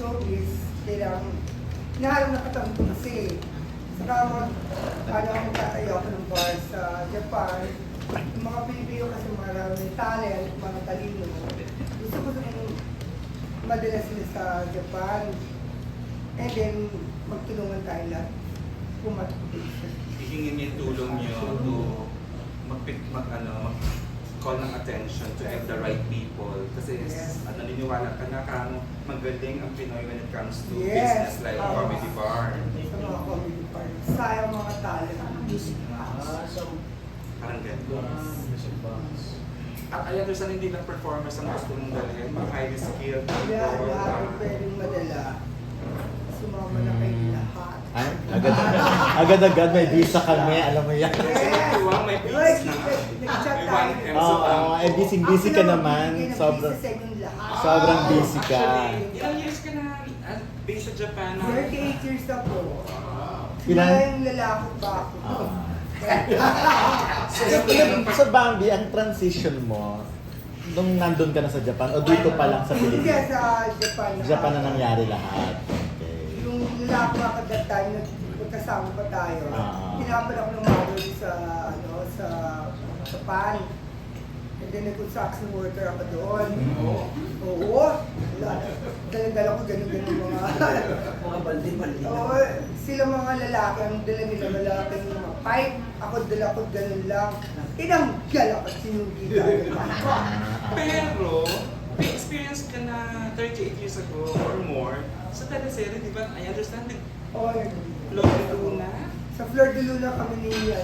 showbiz, kailangan naharap na katampo kasi. Saka ano magtatayo ako ng bar sa Japan. Yung mga Pilipino kasi maraming talent, mga talino. Gusto ko nung madala sila sa Japan. And then, magtulungan tayo lahat. Pumatipation. Hihingin niyo yung tulong niyo to call ng attention to get the right people. Kasi naniniwala ka na kang magaling ang Pinoy when it comes to business like comedy bar. Sa mga comedy bar. Sayang mga talent. Parang gano'n. I understand hindi lang performers ang gusto mong dalhin, mga highly skilled people. Lahat pwedeng madala. Sumama na kayo lahat. Ay, agad-agad may visa kami, alam mo yan. Wow, may business na. Nag-chat May tayo. 1M Oo, sa eh busy ka naman. Sobrang busy ka. Ilang years ka na based sa Japan? 38 years na po. Ilan? Sila yung lalaki pa ako. So Bambi, ang transition mo, nung nandun ka na sa Japan o dito pa lang sa Hindi Pilipinas? sa Japan. Japan na nangyari lahat. Okay. Yung lalaki pa at that time, magkasama pa tayo. Tinapan ako ng model sa Japan. And then nag-construction worker ako doon. Oo. Dala-dala ko ganun-ganun mga baldi-baldi. Oo. Sila mga lalaki, ang dala nila malaki ng mga pipe. Ako dala ko ganun lang. Tinanggal ako at sinugi Pero, may experience ka na 38 years ago or more sa teleserye, di ba? I understand it. Lord Luna. Sa Flor de Luna kami nila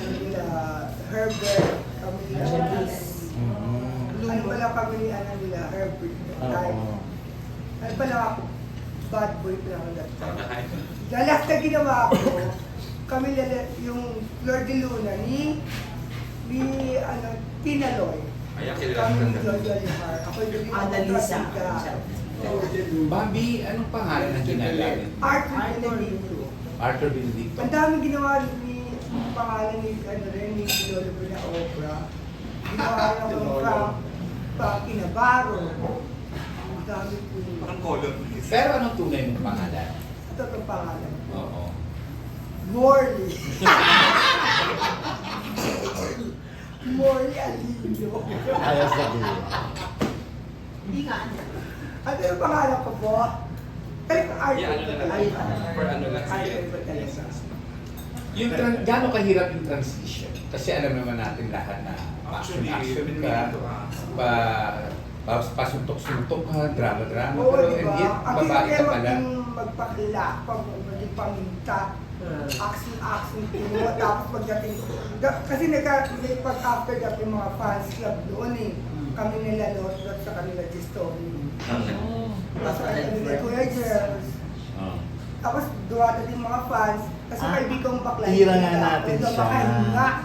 Herbert, kami nila ano pala kami nila Herbert. Ano pala ako, bad boy pala ako that time. Lalas na ginawa ko, kami yung Flor de Luna ni Tinaloy. Ayan, Kami ni kilala Jojo Limar. Ako yung Analisa. Bambi, anong pangalan ng ginagawa? Arthur Benedicto. Arthur Benedicto. Ang daming ginawa ni pangalan ni ni Lolo Bruna Opera. Ginawa na ko Frank Kinabaro. Ang dami po. Parang columnist. Pero anong tunay mong pangalan? Ito itong pangalan. Oo. Morley. Morley Alilio. Ayos na din. Hindi ka ano. Ano yung pangalan ko po? Pero Arthur. Yeah, ano na lang. For ano lang. Yung gaano kahirap yung transition? Kasi alam naman natin lahat na action ka, pasuntok-suntok ka, drama-drama, Oo, pero diba? and yet, Ang babae ka kaya pala. magpakila, maging paminta, action, tapos pagdating, kasi may pag-after that yung mga fans club doon eh. Kami nila Lord sa kanila Gistory. Tapos kami nila Kuya Jers. Tapos duwata din mga fans, kasi kaibigang bakla. Ira nga natin siya.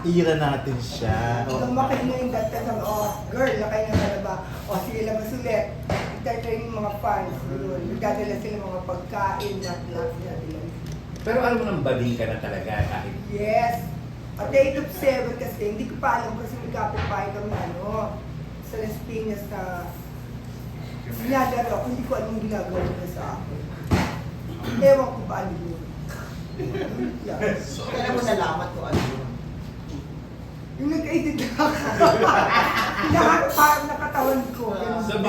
Ira natin siya. Lumaki na yung that time, girl, lakay na ka na ba? Sige, labas ulit. Entertain yung mga fans. Nagdadala sila mga pagkain, lahat nila. Pero alam mo nang bading ka na talaga kahit Yes. At the age of 7 kasi, hindi ko pa alam kasi nagkapit-pahay kami sa Las Piñas na sinadaro ako, hindi ko alam yung ginagawa nila sa akin. Ewan ko ba ano yun. Kailan mo nalaman ko ano yun? Yung nag-edit na ako. Lahat parang nakatawan ko. so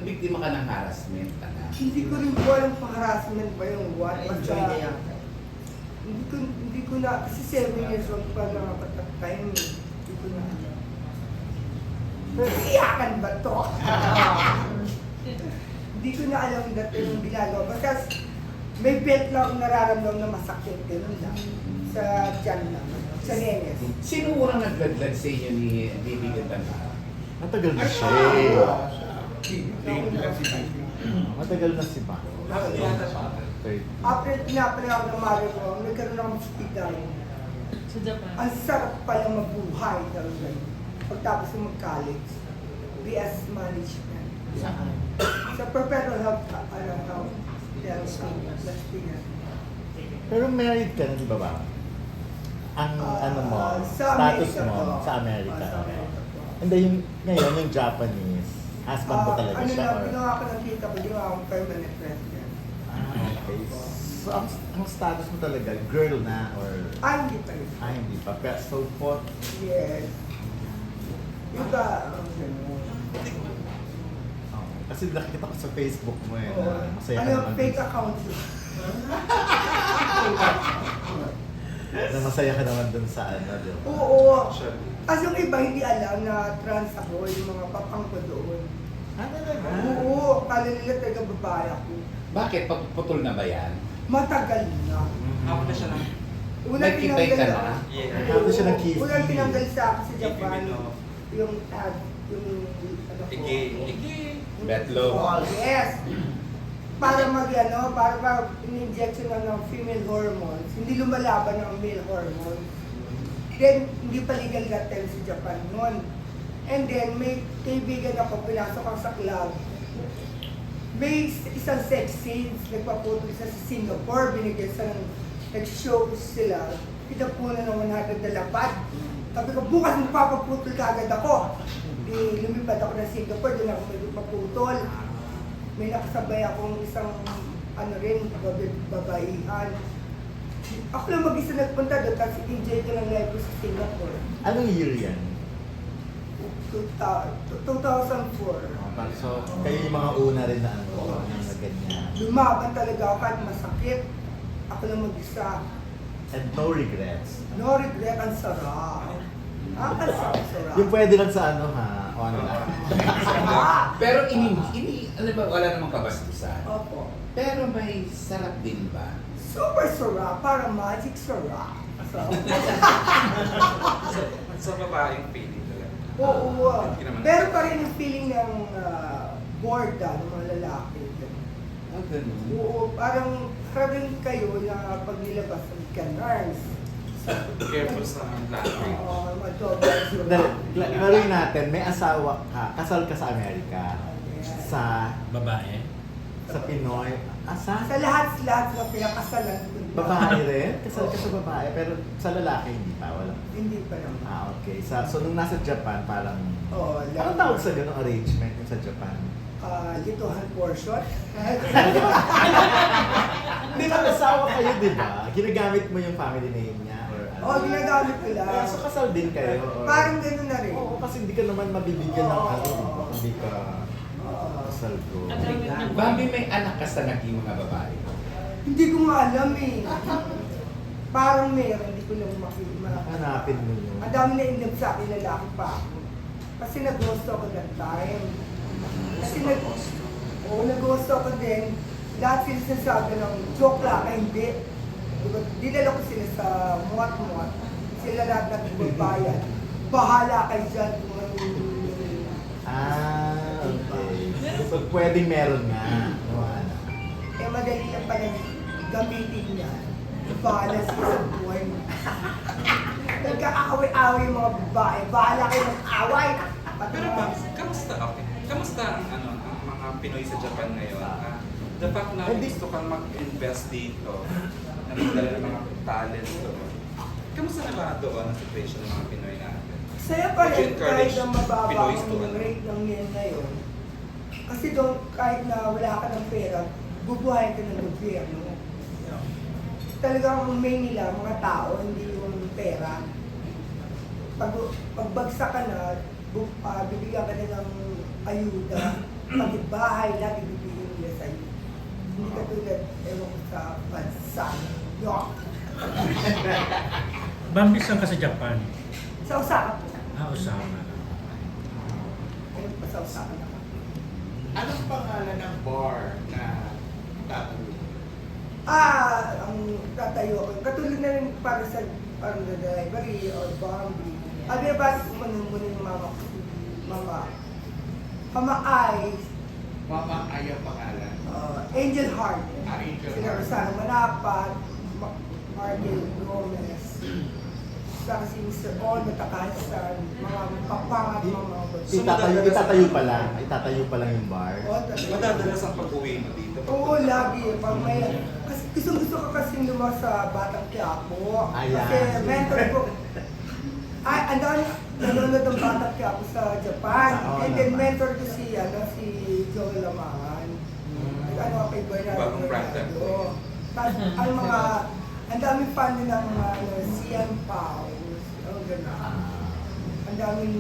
biktima ka ng harassment ka na. Hindi ko rin po alam pang harassment ba yung what. Enjoy na yan. Hindi ko na, kasi 7 years old pa lang ako at that time. Hindi ko na. Iyakan ba to? Hindi ko na alam dati yung ginagawa. Basta may belt lang akong nararamdaman na masakit. Ganun lang. Sa tiyan lang. Sa nenes. Sino unang nagladlad sa inyo ni David Gandara? Matagal na siya Matagal na si Bambi. After pinapalag ako ng mother ko, nagkaroon ako ng hospital. Sa Japan. Ang sarap pala mabuhay talaga. Pagtapos ko mag-college. BS Management. Saan? Sa Perpetual Health, Las Piñas. Pero married ka na, di ba ba? Ang ano mo, sa status Amerika mo po. sa Amerika. Sa Amerika po. And then ngayon yung Japanese, husband mo talaga Ano siya? lang, Or? ginawa ko ng tita ko, ginawa akong permanent resident. So, ang status mo talaga, girl na or... Hindi pa rin. Hindi pa. Pero, so, po, Yes. Iba, gano'n. kasi nakikita ko sa Facebook mo eh, na masaya ka Ano, naman. fake account yun. Na masaya ka naman dun sa ano, di ba? Oo. Actually. Kasi yung iba hindi alam na trans ako, yung mga papang ko doon. Talaga? Oo, kala nila taga babae ako. Bakit? Pagputol na ba yan? Matagal na. Ako na siya ng... Unang May kitay ka tinanggal na? Yeah. Tapos siya ng kiss. Unang tinanggal sa akin sa Japan, Kimino. yung tag, yung ano ko. Ige. Ige. Betlog. Oh, yes. Para para in-injection na ng female hormones, hindi lumalaban ng male hormones. Then, hindi pa legal gatel sa Japan noon. And then, may kaibigan ako, pinasok ako sa club. May isang sex scenes, nagpaputol siya sa Singapore, binigyan sa nag-show sila, pinapunan ng 100 na lapad. Sabi ko, bukas magpapaputol ka agad ako. Di, lumipad ako ng Singapore, doon ako may paputol. May nakasabay akong isang, babaihan. Ako lang mag-isa nagpunta doon kasi enjoy ko ng life ko sa Singapore. Anong year yan? 2004. So, kayo yung mga una rin na ano, na ganyan. Lumaban talaga ako kahit masakit. Ako lang mag-isa. And no regrets. No regret, ang sarap. Ang sarap. Yung pwede lang sa ano ha, online. Pero ano ba, wala namang kabastusan. Opo. Pero may sarap din ba? Super sarap, para magic sarap. So, Sa babaeng feeling talaga. oo. Hindi naman- Pero pa rin yung feeling ng borda ng mga lalaki. Ah, ganun. Oo, parang kayo na paglilabas ng canards. Careful sa lahat. Oo, mga dogs. Laruin natin, may asawa ka, kasal ka sa Amerika, sa Babae? Pinoy, Sa lahat na pinakasalan ko. babae rin? Kasal ka sa babae, pero sa lalaki hindi pa, wala. Hindi pa naman. Okay. So nung nasa Japan, parang, Oo, anong tawag sa ganung arrangement yung sa Japan? lituhan portion. Hindi ba asawa kayo, di ba? Ginagamit mo yung family name niya? Or ano? Oo, ginagamit ko lang. So kasal din kayo? Or... Parang gano'n na rin. Oo, kasi hindi ka naman mabibigyan ng ano, di ba? Hindi ka kasal ko. Bambi, may anak ka sa naging mga babae. Hindi ko nga alam eh. Parang meron, hindi ko lang makita. Hanapin mo yun. Ang dami na inlove sa akin, lalaki pa ako. Kasi nag-gusto ako that time. Kasi nag-gusto ako din. Lahat sila sinasabi ng joke lang, ay hindi. Diba, dinala ko sila sa muat-muat. Sila lahat nagbabayad. Bahala kayo dyan kung ano Okay. So pwedeng meron nga. Ano? eh madali lang pala gamitin niya. Bahala sila sa buhay mo. Nagkakaaway-away yung mga babae. Bahala kayo ng away. Pero kamusta? Okay. Kamusta ang mga Pinoy sa Japan ngayon? The fact na gusto kang mag-invest dito, nagdala ng mga talent doon. Kamusta na ba doon ang situation ng mga Pinoy natin? Saya pa Would you rin encourage kahit na mababa Pinoys to ang ano? rate ng yen ngayon. Kasi doon kahit na wala ka ng pera, bubuhayin ka ng gobyerno. Talagang ang main nila, mga tao, hindi yung pera. Pagbagsak ka na, bibigyan ka na ng ayuda. Pag-bahay, lahat ibibigyan nila sa iyo. Hindi ka tulad, ewan ko sa bansa. Yok! Bambi, saan ka sa Japan? Sa Osaka po. Osaka. Ayun pa sa Osaka na. Anong pangalan ng bar na tatuloy? Ang tatayo ko. Katulad na rin para sa parang the delivery or Bambi. Abi ba muna yung mama ko? Mama Eyes, Mama ay ang pangalan. Angel Heart. Angel Sila Heart. Rosana Manapat, Margel Gomez. Saka si Mr. On, Matakasan, mga papangat, mga Itatayo pa lang yung bar. Madadalas ang pag-uwi mo dito. Oo, lagi. Pag may, kasi gusto ko kasing lumas sa Batang Quiapo. Ayan. Kasi mentor ko. Ay, ang dami nanonood ng Batang Quiapo sa Japan. Oo And then naman. mentor ko si Joel Lamaan. Ano kay Bernardo. Bagong brand Bernardo. Ang mga, ang daming fan din ng mga CM Pao. Ang gano'n. Ang daming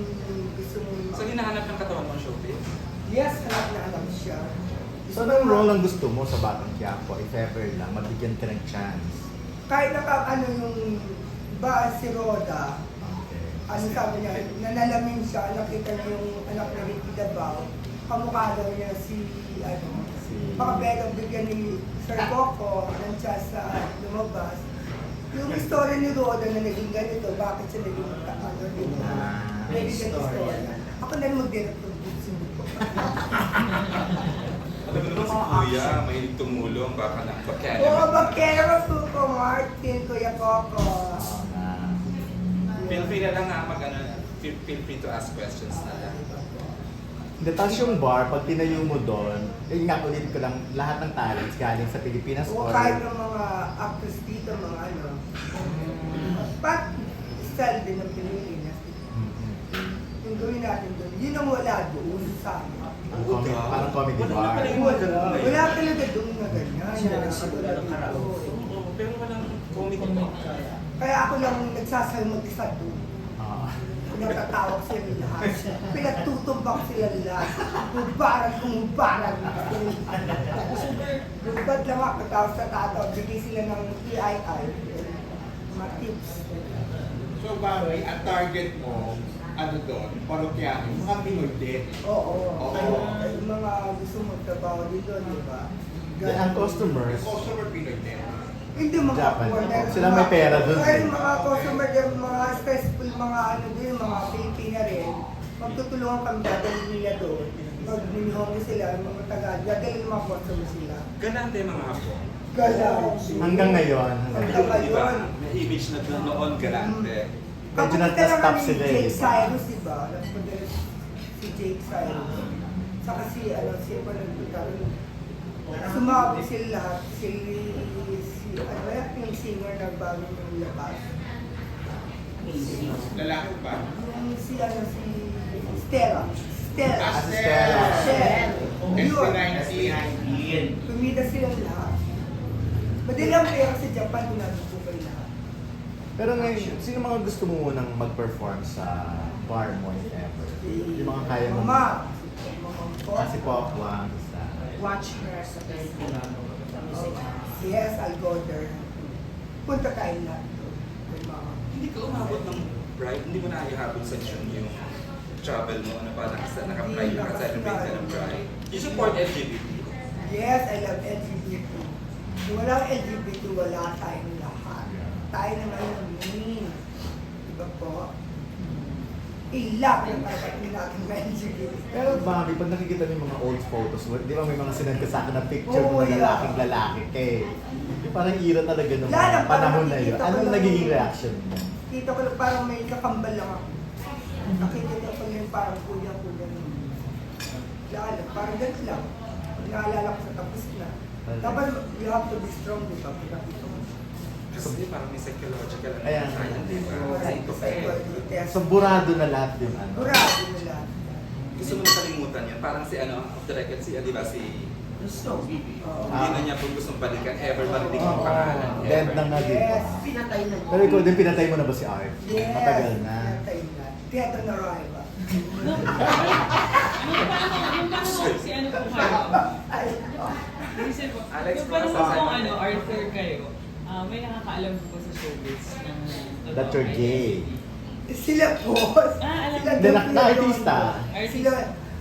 gusto mong... So, hinahanap ng katawan mo ang showbiz? Yes, anak na alam siya. So, anong role ang gusto mo sa Batang Quiapo? If ever lang, mabigyan ka ng chance. Kahit ano yung ba si Roda, Okay. ano sabi niya, nanalamin siya, nakita niya yung anak na Ricky Dabao, kamukha daw niya si, baka belang bigyan ni Sir Coco ng chance sa lumabas. Yung story ni Roda na naging ganito, bakit siya naging din na May naging story. story. Ako na mag-direct ng butsin ko. Alam mo naman si Kuya, mahilig tumulong, baka ng bakyan. Oo, Bakero, Suko, Martin, Kuya Coco. Oo nga. Feel free na lang feel free to ask questions na lang. Hindi, tapos yung bar, pag tinayo mo doon, yun nga ulit ko lang, lahat ng talents galing sa Pilipinas O or... kahit ng mga actors dito, mga ano. But, style din ng Pilipinas. Mhm. Yung gawin natin doon, yun ang wala doon sa amin. Parang comedy Wala na bar. pala yung ganun. Wala talaga doon na ganyan. Sila nagsimula ng karaoke. Oo, pero walang comedy pa. Kaya ako lang nagsasal mag-isa doon. Ah. Natatawag sila lahat. Pinagtutumbak sila lahat. Hubarag. Lubad lang ako, tapos sa tataw, bigay sila ng EII. Mga tips. So, bagay, ang target mo, ano doon, parokyano, mga Pinoy din. Oo. Oo. Yung mga gusto mo trabaho dito, di ba? Ang customers, Customer Pinoy din. Hindi mga Japan. foreigner. Sila may pera dun. Ay, mga customer din, mga stressful, mga ano din, mga Pilipina rin. Magtutulungan kami, dadalhin nila doon. Pag ninihongi sila, mga taga, dadalhin mga customer sila. Ganante mga hapon. Galaw. hanggang ngayon. Hanggang ngayon. Di ba? May image na doon noon ganante. Medyo na-stop sila eh. Jake Cyrus, di ba? Nagpunta si Jake Cyrus. Saka si, si Epa nagpunta. Sumabog sila lahat. Yung singer na bago ng labas. Lalaki ba? Yung si Stella. Ah, si Stella. Yun. SB19. Tumida silang lahat. Madali ang pera sa Japan, kung natutukay lahat. Pero ngayon, sino mga gusto mo munang mag-perform sa bar mo if ever? Yung mga kaya mo. Mama. Si Pop Wang, isa. Watch her sa festival. Sa music. Yes, I'll go there. Punta tayo lahat. Hindi ka umabot ng bride, hindi mo na ihabol sa yung travel mo, ano pa, naka-pride ka, celebrate ka ng bride. You support LGBT. Yes, I love LGBT. Kung walang LGBT, wala tayong lahat. Tayo na ngayon, diba po? Ilang yung kakainin natin na LGBT. Pero Bobby, pag nakikita mo yung mga old photos mo, di ba may mga sinend ka sa akin na picture Oo, mo na yeah. lalaking lalaki kay. Yung parang ira talaga nung Lalo, mga panahon na yun. nakikita ko Anong lang- nagiging reaction mo? Kita ko lang parang may kakambal lang ako. Nakikita ko lang parang kuya-kuya. Lalo, parang ganito lang. Pag naalala ko sa tapos na. Dapat you have to be strong, di ba? Pinakita mo. Kasi parang may psychological ano Ayan. tayo, di ba? Ito pa eh. So, burado na lahat yung ano. Burado nila. Gusto mo nakalimutan yan, parang si off the record, di ba si Gusto. hindi na niya po gustong balikan, ever marinig yung Oo. pangalan. Dead ever. na nga, di ba? Yes. Pinatay na. Pero ikaw din, pinatay mo na ba si Art? Yes. Matagal na. Pinatay na. Dead on arrival. Yung parang si ano po kayo? Ay, Isip ko, Alex, yung parang masasabi kung mo. ano, Arthur kayo, may nakakaalam po sa showbiz ng That you're gay. sila po. Alam Sila mo. Hindi, daw na artista. Sila,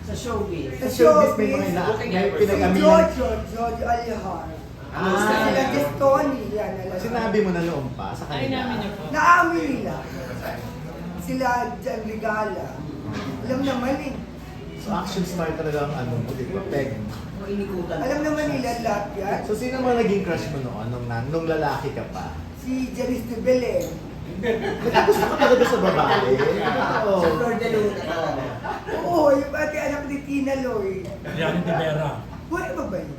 Sa showbiz. Sa showbiz may mga ina Booking may ever. si pinag-aminan. Jojo Alihar. Ah. Sila Gestoni. Yan, alam. Sinabi mo na noon pa sa Ay, namin kanila. niyo po. Naamin nila. Sila Jan Regala. Alam naman eh. So action star talaga ang ano mo, di ba? Peg. Inikutan. Alam naman nila lahat yan. So sino mga naging crush mo noon nung lalaki ka pa? Si Janice de Belen. Gusto ka talaga sa babae? Oo. Sa Flor de Luna talaga. Oo, yung ate anak ni Tina Loy. Rian de Vera. Buhay ba ba yun?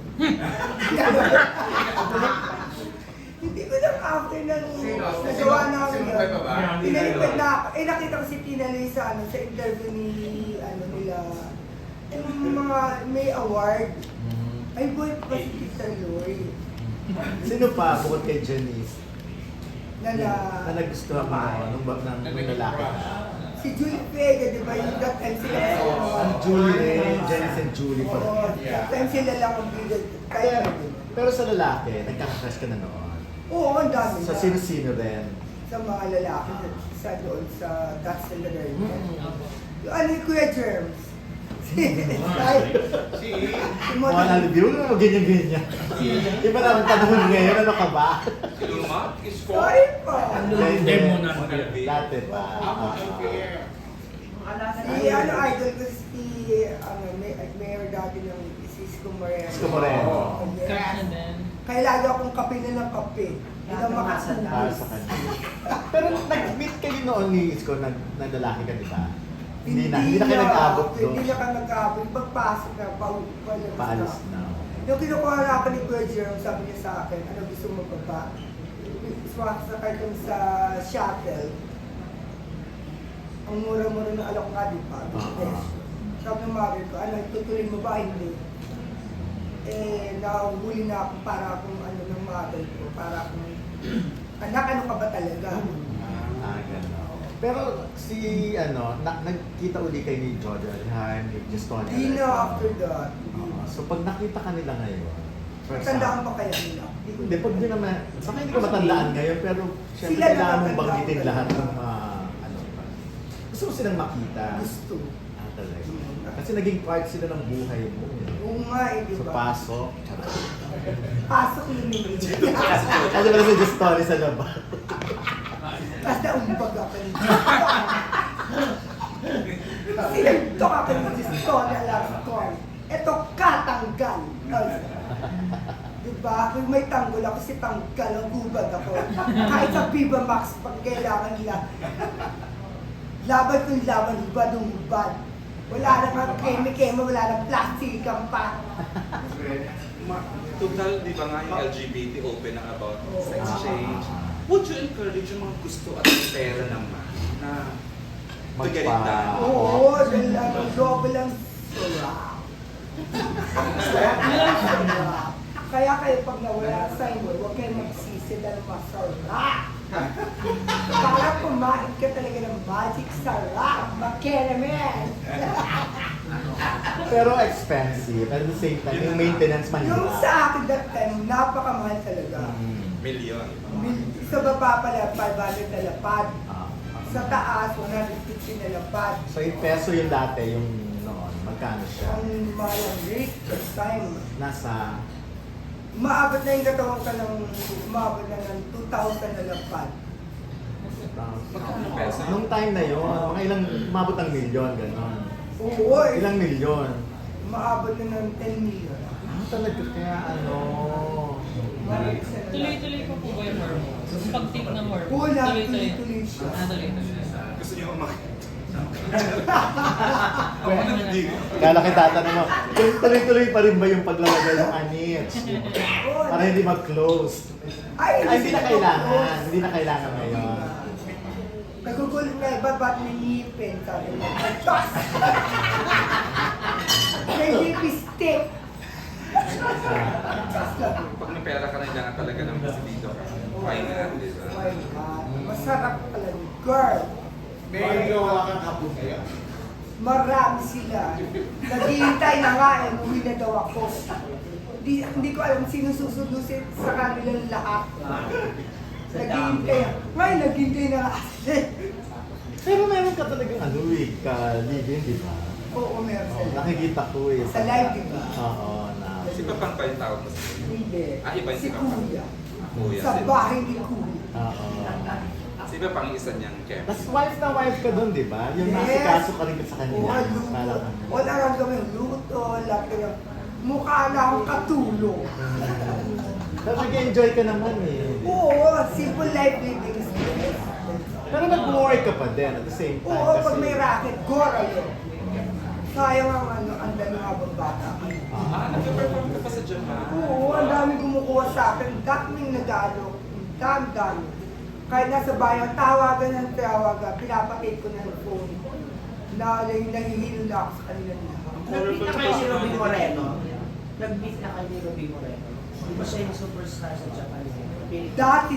Hindi ko lang after ng nagawa namin Sino yun. ba ba? Pinalipad na ako. Eh nakita ko si Tina Loy sa interview ni nila. Yung mga may award. Mm. Ay, buhay pa si Tita Loy. Sino pa bukod kay Janice? Na Na nagustuhan mo nung lalaki ka? si Julie Vega, di ba yung that time sila Ang Julie rin, Janice and Julie pa. Oo, that time sila lang ang bigay. Kaya, Pero sa lalaki, nagkakakrush ka na noon. oo, ang dami Sa na. sino-sino rin. Sa mga lalaki, sa doon, sa That's in the Garden. Yung ano yung Kuya Germs? Si Mga nalibiro na ganyan-ganyan. Iba naman tanong ngayon, ano ka ba? Luma? Sorry po. Hindi mo na. Dati pa. Si ano idol ko si mayor dati ng Isko Moreno. Isko Moreno. Yes. Crush na din. Kaya lagi akong kape na ng kape. Hindi na Para makasunas. sa kanya. Pero nag-meet kayo noon ni Isko, naglalaki ka, di ba? Hindi na kayo nag-abot doon. Hindi na ka nag-abot. Pagpasok na, Paalis na. Yung kinukuha na ako ni Kuya Jerome, sabi niya sa akin, ano gusto mo pa ba? Swak sa karton sa shuttle. Ang mura-mura ng alok nga, di ba? Sabi ng mother ko, ano, tutuloy mo ba? Hindi. Eh, nahuli na ako para akong ano ng mother ko, para akong, anak, ano ka ba talaga? Gano'n. Pero si, nagkita uli kayo ni George Alheim, ni Justonia. Di na after that. So pag nakita ka nila ngayon, first Tandaan pa kaya nila? Hindi, pag di naman, saka hindi ko matandaan ngayon, pero syempre Sila kailangan mong nakatandaan banggitin talaga. lahat ng gusto mo silang makita. Gusto. Talaga. Kasi naging part sila ng buhay mo. Oo nga eh, di So ba? pasok. Pasok lumilid. Kasi pala sa Justonia sa labas. Basta umbag ako ni Sinagtok ako ni Justonia last call. Ito katanggal. Diba? Kung may tanggol ako, si tanggal ang gubad ako. Kahit sa Viva Max, pag kailangan nila. Laban kong laban, hubad ng hubad. Wala na kang keme-keme, wala na plastikan pa. Total, di ba nga yung LGBT open na about sex change? Would you encourage yung mga gusto at yung pera naman na to get it done? Oo, dahil ano, double ang sarap. Kaya kayo pag nawala sa inyo, huwag kayo magsisi dahil masarap. Para kumain ka talaga ng magic sarap, makeremen. Pero expensive. At the same time, yung maintenance mahirap. Yung sa akin that time, napakamahal talaga. Million. Sa baba pala, 500 na lapad. Ah. Sa taas, 150 na lapad. So yung peso yung dati, yung noon, magkano siya? Ang malang rate first time. Nasa, Maabot na yung katawan ka ng, maabot na ng 2,000 na lapad. Magkano peso? nung time na yun, mga ilang, umabot ng milyon, gano'n. Oo, Ilang milyon? maabot na ng 10 million. Talaga kaya Tuloy-tuloy pa po ba yung hormones? Yung pag-take ng hormones? Wala, Tuloy-tuloy. tuloy-tuloy siya. Tuloy-tuloy. Gusto niyo umakit? Ako na hindi. Kala kita tatanong mo, tuloy-tuloy pa rin ba yung paglalagay ng anits? Para hindi mag-close. Ay, hindi na kailangan. Hindi na kailangan ngayon. Nagugulit na iba, ba't may ngipin? Sabi mo, tos! May lipstick! Pag may pera ka na, kailangan talaga ng dito ka. Fine na, di ba? Oh my God, masarap pala ni girl. May gawa kang hapon ngayon. Marami sila. Naghihintay na nga eh, umuwi na daw ako. Hindi ko alam sino susundusin sa kanilang lahat. Naghihintay. Ngayon, naghihintay na nga sila. Pero meron ka talagang ka-living, di ba? Oo, meron Oh, sila. nakikita ko eh. Sa live, di ba? Oo, na. Si Papang pa yung tawag mo sa Hindi. Ah, iba yung Si si Papa. Kuya. Kuya. Sa bahay ni Kuya. Oo. Si Papang isa niyang Kevin. Tapos wife na wife ka doon, di ba? Yung nasikaso ka rin sa Oo, kanila. luto. Parang, Wala lang gawin luto, lahat yung mukha na akong katulong. Pero nag-enjoy ka naman eh. Oo, simple life living is the best. Pero nag-work ka pa din at the same time. Oo, pag may racket, gora yun. Sayang ang dami nga bang bata. Ah, nag-perform ka pa sa Japan? Oo, ang dami kumukuha sa akin. Daming nag-ano, dami. Kahit nasa bayan, tawagan ng tawagan, pinapakit ko na ng phone. Nahihilo na ako sa kanila nila. Nag-meet na kayo ni Robin Moreno? Nag-meet na kayo ni Robin Moreno? Di ba siya yung superstar sa Japan? Dati